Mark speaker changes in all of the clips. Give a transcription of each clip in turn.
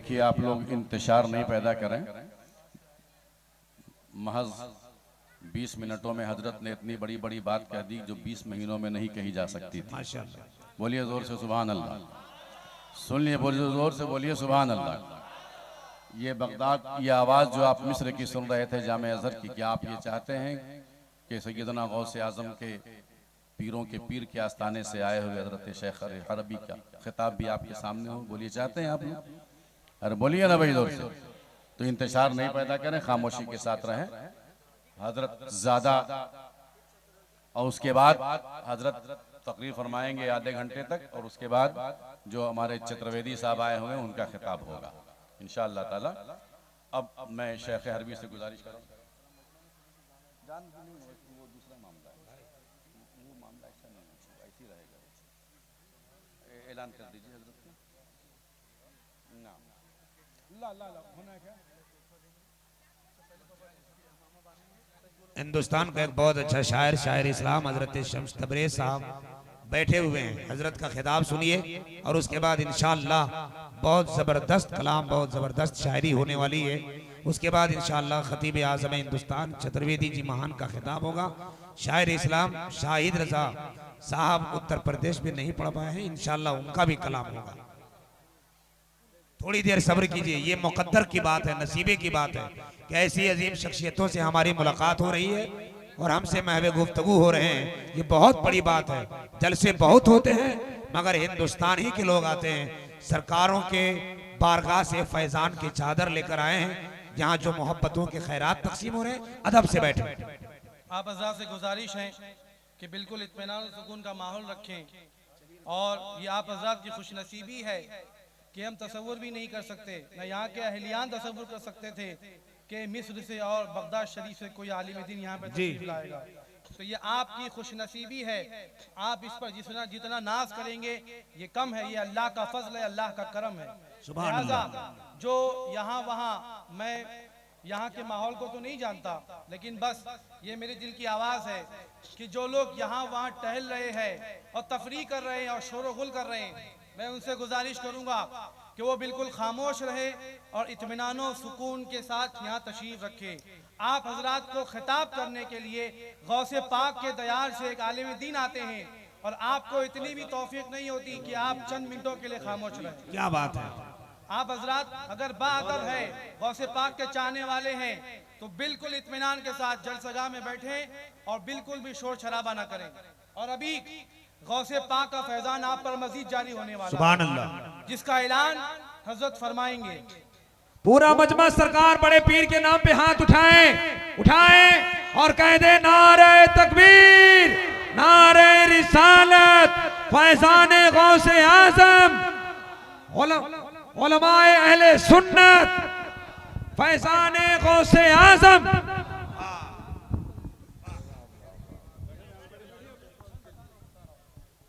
Speaker 1: देखिए आप लोग इंतशार नहीं पैदा करें। महज 20 मिनटों में हजरत ने इतनी बड़ी बड़ी बात कह दी जो 20 महीनों में नहीं कही जा सकती थी। माशाअल्लाह। बोलिए जोर से सुभान अल्लाह। सुन लिए, बोलिए जोर से, बोलिए सुभान अल्लाह। ये बगदाद की आवाज़ जो आप मिस्र की सुन रहे थे जामे अजहर की, क्या आप ये चाहते हैं कि सैयदना गौसे आजम के पीरों के पीर के आस्थाने से आए हुए हजरत शेख अरबी का खिताब भी आपके सामने हो? बोलिए चाहते हैं आप लोग? अरे बोलिए ना भाई जोर से। तो इंतजार नहीं पैदा करें, खामोशी के साथ रहें। हजरत ज़्यादा और उसके बाद हजरत तकरीर फरमाएंगे आधे घंटे तक, और उसके बाद जो हमारे चतुर्वेदी साहब आए हुए हैं उनका खिताब होगा इंशाअल्लाह ताला। अब मैं शेख अरबी से गुजारिश करूँ, वो दूसरा मामला है, वो मामला ऐसा नहीं है, ऐसे ही रहेगा। ऐलान कर दीजिए हजरत को। ला ला ला होना क्या?
Speaker 2: हिंदुस्तान का एक बहुत अच्छा शायर, शायर इस्लाम हजरत शम्स तबरेज़ साहब बैठे हुए हैं। हजरत का खिताब सुनिए और उसके बाद इंशाअल्लाह बहुत ज़बरदस्त कलाम, बहुत ज़बरदस्त शायरी होने वाली है। उसके बाद इंशाअल्लाह खतीब आज़म हिंदुस्तान चतुर्वेदी जी महान का खिताब होगा। शायर इस्लाम शाहिद रजा साहब उत्तर प्रदेश में नहीं पढ़ पाए हैं, इंशाअल्लाह उनका भी कलाम होगा। थोड़ी देर सब्र कीजिए, ये मुकद्दर की बात है, नसीबे की बात है कि ऐसी अजीम शख्सियतों से हमारी मुलाकात हो रही है और हमसे महवे गुफ्तगू हो रहे हैं। ये बहुत बड़ी बात है। जलसे बहुत होते हैं मगर हिंदुस्तान ही के लोग आते हैं। सरकारों के बारगाह से फैजान की चादर लेकर आए हैं, जहाँ जो मोहब्बतों के खैरात तकसीम हो रहे हैं। अदब से बैठे।
Speaker 3: आप हज़रात से गुजारिश है कि बिल्कुल इत्मीनान और सुकून का माहौल रखें, और ये आप हज़रात की खुशनसीबी है कि हम तसव्वुर भी नहीं कर सकते, न यहाँ के अहलियान तसव्वुर कर सकते थे कि मिस्र से और बगदाद शरीफ से कोई आलिम दीन यहाँ पे तशरीफ लाएगा। तो ये आपकी खुशनसीबी है। आप इस पर जितना जितना नाज करेंगे ये कम है, ये अल्लाह का फजल है, अल्लाह का करम है। लिहाजा जो यहाँ वहाँ, मैं यहाँ के माहौल को तो नहीं जानता, लेकिन बस ये मेरे दिल की आवाज़ है कि जो लोग यहाँ वहाँ टहल रहे हैं और तफरी कर रहे हैं और शोर गुल कर रहे हैं, मैं उनसे गुजारिश करूँगा कि वो बिल्कुल खामोश रहे और इत्मीनान और सुकून के साथ यहाँ तशरीफ़ रखे। आप हजरात को खिताब करने के लिए गौसे पाक के दयार से एक आलिम दीन आते हैं और आपको इतनी भी तौफीक नहीं होती कि आप चंद मिनटों के लिए खामोश रहें।
Speaker 2: क्या बात है।
Speaker 3: आप हजरात अगर बाअदब है, गौसे पाक के चाहने वाले हैं, तो बिल्कुल इत्मीनान के साथ जलसगाह में बैठें और बिल्कुल भी शोर शराबा ना करें। और अभी गौसे पाक का फैजान आप पर मजीद जारी होने वाला, सुभान अल्लाह, जिसका ऐलान हजरत फरमाएंगे।
Speaker 2: पूरा मजमा सरकार बड़े पीर के नाम पे हाथ उठाएं, उठाएं और कह दे नारे तकबीर, नारे रिसालत, फैजान गौसे आजम, उलमाए अहले सुन्नत, फैजान गौसे आजम।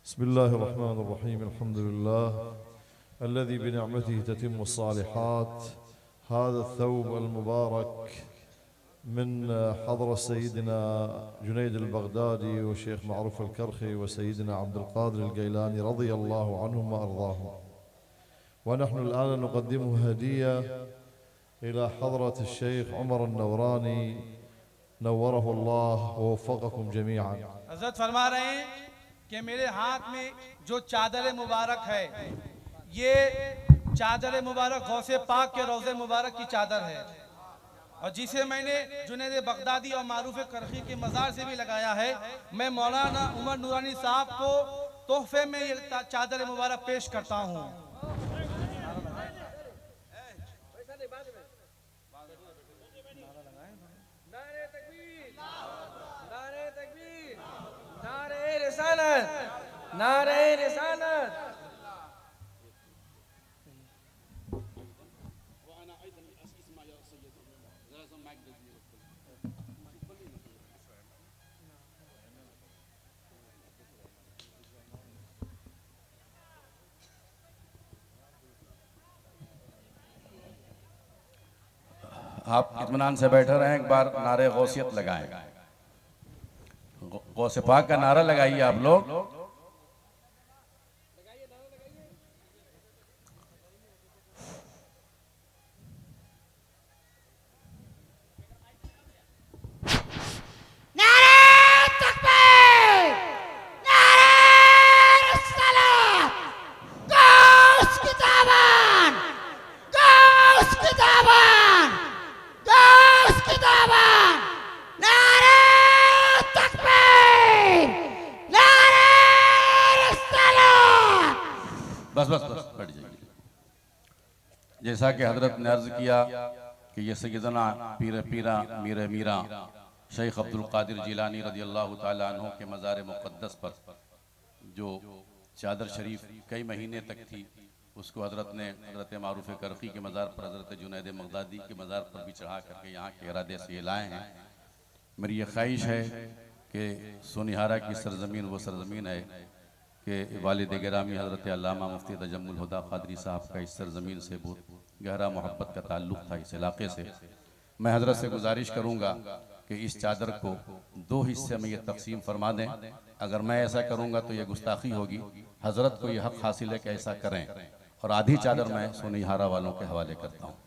Speaker 4: बिस्मिल्लाहिर्रहमानिर्रहीम, अल्हम्दुलिल्लाह अल्लज़ी बिनिअमतिही ततिम्मु स्सालिहात। हाज़ा अथ-थौब अल-मुबारक मिन हज़रत सय्यदना जुनैद अल-बगदादी व शेख मअरूफ अल-करखी व सय्यदना अब्दुल क़ादिर अल-गैलानी रज़ियल्लाहु अन्हुम व अर्ज़ाहुम, व नहनु अल-आन नुक़द्दिमु हदिया इला हज़रत अश-शेख उमर अन-नवरानी नव्वरहु अल्लाह व वफ़क़कुम जमीअन।
Speaker 3: हज़रत फरमा रहे हैं कि मेरे हाथ में जो चादर मुबारक है, ये चादर मुबारक गौसे पाक के रोज़े मुबारक की चादर है, और जिसे मैंने जुनैद बगदादी और मारूफ करखी के मज़ार से भी लगाया है। मैं मौलाना उमर नूरानी साहब को तोहफे में ये चादर मुबारक पेश करता हूँ। नारे रिसालत।
Speaker 1: आप इत्मीनान से बैठे रहें, एक बार नारे गौसियत लगाएं, गौसे पाक का नारा लगाइए आप लोग। बस बस बस बैठ जाइए। जैसा कि हजरत ने अर्ज किया कि ये सैयदना पीर पीरा मीर मीरा शेख अब्दुल कादिर जिलानी रज़ी अल्लाह ताला अन्हु के मज़ार मुक़द्दस पर जो चादर शरीफ कई महीने तक थी, उसको हजरत ने हजरत मारूफ करकी के मज़ार पर, हजरत जुनैद मगदादी के मज़ार पर भी चढ़ा करके यहाँ के इरादे से ये लाए हैं। मेरी ये ख्वाहिश है कि सोनिहारा की सरजमीन वो सरजमीन है कि वालिद गिरामी हजरत अल्लामा मुफ्ती तजम्मुल हुदा क़ादरी साहब का इस सरजमीन से बहुत गहरा मोहब्बत का ताल्लुक़ था, इस इलाके से। मैं हजरत से गुजारिश करूँगा कि इस चादर को 2 हिस्से में ये तकसीम फरमा दें। अगर मैं ऐसा करूँगा तो ये गुस्ताखी होगी, हजरत को ये हक़ हासिल है कि ऐसा करें, और आधी चादर मैं सोनिहारा वालों के हवाले करता हूँ।